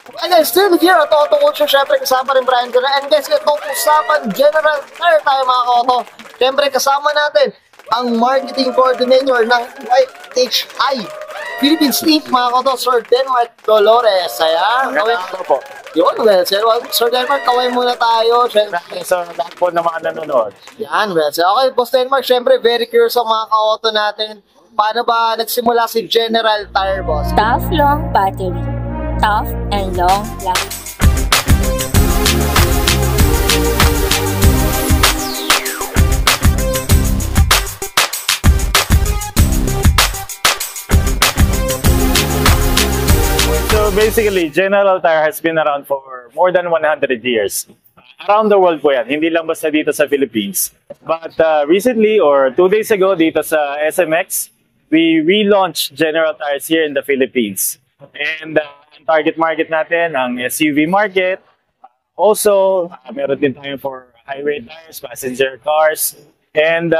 And guys, still here at Auto Culture, syempre kasama rin Brian Gana. And guys, itong usapan General Tire tayo mga ka-auto. Syempre kasama natin ang marketing coordinator ng YHI Philippines Inc. mga ka-auto, Sir Denmark Dolores. Ayan, po. yun, Sir Denmark, kaway muna tayo. Syempre, So, lahat po ng mga nanonood. yan, okay, Boss Denmark, syempre very curious ang mga ka-auto natin. Paano ba nagsimula si General Tire, Boss? Tough long battery. Tough and long life. So basically, General Tire has been around for more than 100 years. Around the world po yan, hindi lang basta dito sa Philippines. But recently, or 2 days ago, dito sa SMX, we relaunched General Tires here in the Philippines. And ang target market natin, ang SUV market. Also, meron din tayo for highway tires, passenger cars. And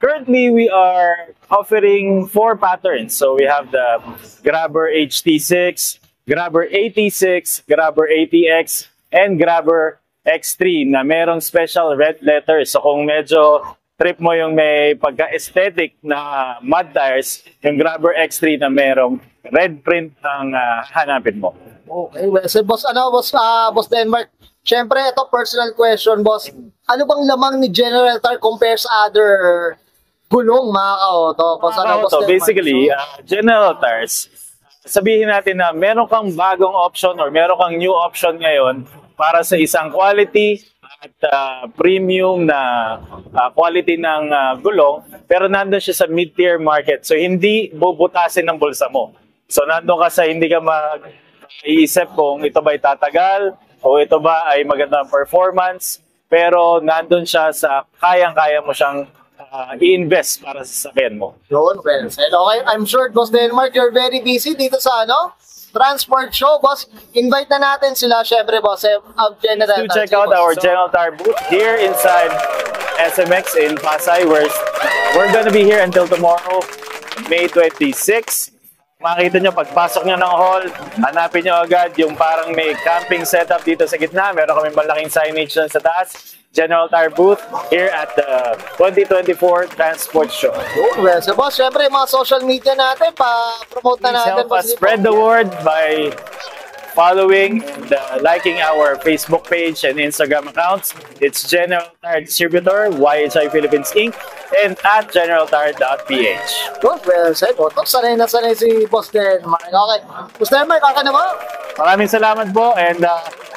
currently, we are offering 4 patterns. So we have the Grabber HT6, Grabber AT6, Grabber ATX, and Grabber X3 na merong special red letters. So kung medyo trip mo yung may pagka-aesthetic na mud tires, yung Grabber X3 na merong red print ang hanapin mo. Okay, well, so boss, boss Denmark, syempre ito personal question, boss. Ano bang lamang ni General Tire compare sa other gulong mga ka-auto? Boss, boss Denmark? Basically, General Tires, sabihin natin na meron kang bagong option or meron kang new option ngayon para sa isang quality at premium na quality ng gulong, pero nandun siya sa mid-tier market. So, hindi bubutasin ng bulsa mo. So, nandun ka sa hindi ka mag-iisip kung ito ba ay tatagal o ito ba ay magandang performance, pero nandun siya sa kayang-kaya mo siyang i-invest para sa sasakyan mo. Yun, well said. Okay, I'm sure, Boss Denmark, you're very busy dito sa transport show, boss. Invite na natin sila, syempre, boss, of General Tire. To check out our General Tire booth here inside SMX in Pasay. We're gonna be here until tomorrow, May 26. Makikita nyo, pagpasok nyo ng hall, hanapin nyo agad yung parang may camping setup dito sa gitna. Meron kami malaking signage dyan sa taas. General Tire booth here at the 2024 Transport Show. Well, so boss, syempre mga social media natin, pa-promote na natin. Help us spread the word by following and liking our Facebook page and Instagram accounts. It's General Tire Distributor, YHI Philippines Inc. and at generaltire.ph. Good, well said. Sanay na sanay si Boss Denmark. Okay. Boss Denmark, kaka na ba? Maraming salamat po and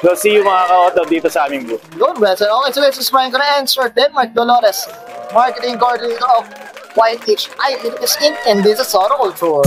we'll see you mga ka-auto dito sa aming booth. Good, well said. Okay, so this is Brian Gana and Sir Denmark Dolores, Marketing Coordinator of YHI Philippines Inc. and this is Auto Culture.